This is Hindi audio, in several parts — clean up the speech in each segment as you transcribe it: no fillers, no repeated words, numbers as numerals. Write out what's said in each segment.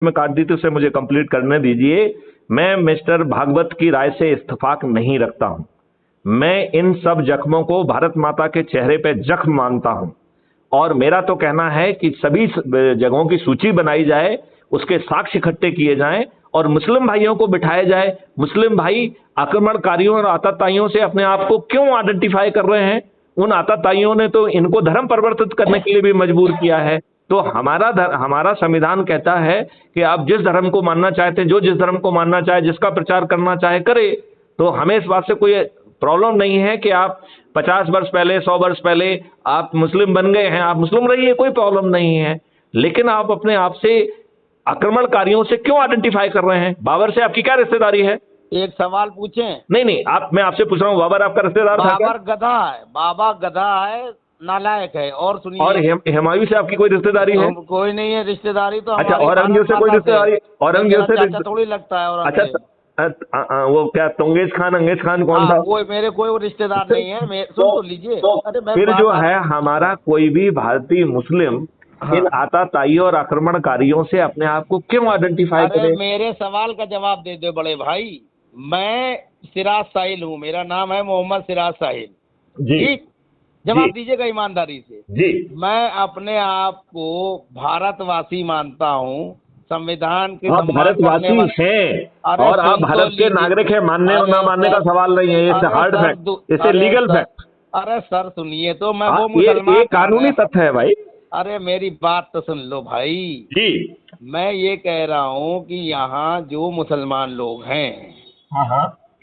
में काट दी थी उसे मुझे कंप्लीट करने दीजिए। मैं मिस्टर भागवत की राय से इत्तेफाक नहीं रखता हूं। मैं इन सब जख्मों को भारत माता के चेहरे पे जख्म मानता हूं, और मेरा तो कहना है कि सभी जगहों की सूची बनाई जाए, उसके साक्ष्य इकट्ठे किए जाएं और मुस्लिम भाइयों को बिठाया जाए। मुस्लिम भाई आक्रमणकारियों और आतताइयों से अपने आप को क्यों आइडेंटिफाई कर रहे हैं? उन आतताइयों ने तो इनको धर्म परिवर्तित करने के लिए भी मजबूर किया है। तो हमारा संविधान कहता है कि आप जिस धर्म को मानना चाहते हैं, जो जिस धर्म को मानना चाहे, जिसका प्रचार करना चाहे करे। तो हमें इस बात से कोई प्रॉब्लम नहीं है कि आप 50 वर्ष पहले, 100 वर्ष पहले आप मुस्लिम बन गए हैं, आप मुस्लिम रहिए, कोई प्रॉब्लम नहीं है। लेकिन आप अपने आप से आक्रमणकारियों से क्यों आइडेंटिफाई कर रहे हैं? बाबर से आपकी क्या रिश्तेदारी है? एक सवाल पूछें? नहीं नहीं, मैं आपसे पूछ रहा हूं, बाबर आपका रिश्तेदार था क्या? बाबर गधा है, बाबा गधा है, नालायक है। और सुनिए, और हुमायूं से आपकी कोई रिश्तेदारी है? कोई नहीं है रिश्तेदारी। तो अच्छा, औरंगजेब से कोई रिश्तेदारी? औरंगजेब से थोड़ी लगता है औरंगजेब। अच्छा, वो क्या अंगेज खान कौन था? कोई मेरे कोई रिश्तेदार नहीं है। सुन तो लीजिए। फिर जो है हमारा कोई भी भारतीय मुस्लिम इन आताताइयों और आक्रमणकारियों से अपने आप को क्यों आइडेंटिफाई करे? मेरे सवाल का जवाब दे दो बड़े भाई। मैं सिराज साहिल हूँ, मेरा नाम है मोहम्मद सिराज साहिल। ठीक, जवाब दीजिएगा ईमानदारी से जी। मैं अपने आप को भारतवासी मानता हूँ, संविधान के आप भारतवासी हैं और आप भारत के नागरिक हैं। मानने और ना मानने का सवाल नहीं है, ये हार्ड फैक्ट, इसे लीगल फैक्ट। अरे सर सुनिए तो, मैं वो मुसलमान, ये कानूनी तथ्य है भाई। अरे मेरी बात तो सुन लो भाई जी। मैं ये कह रहा हूँ कि यहाँ जो मुसलमान लोग हैं,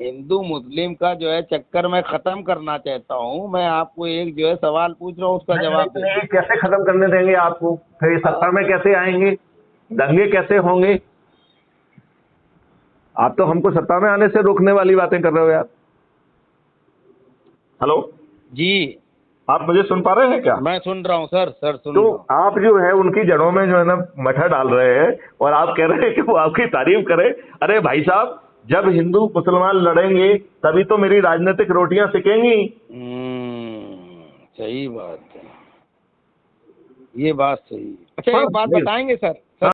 हिंदू मुस्लिम का जो है चक्कर मैं खत्म करना चाहता हूँ। मैं आपको एक जो है सवाल पूछ रहा हूँ, उसका जवाब दे। कैसे खत्म करने देंगे आपको? फिर सत्ता में कैसे आएंगे? दंगे कैसे होंगे? आप तो हमको सत्ता में आने से रोकने वाली बातें कर रहे हो यार। हेलो जी, आप मुझे सुन पा रहे हैं क्या? मैं सुन रहा हूँ सर सुन तो रहा हूँ। आप जो है उनकी जड़ों में जो है ना मठा डाल रहे हैं और आप कह रहे हैं कि वो आपकी तारीफ करें। अरे भाई साहब, जब हिंदू मुसलमान लड़ेंगे तभी तो मेरी राजनीतिक रोटियां सिकेंगी। सही बात है, ये बात सही। अच्छा, एक बात बताएंगे सर?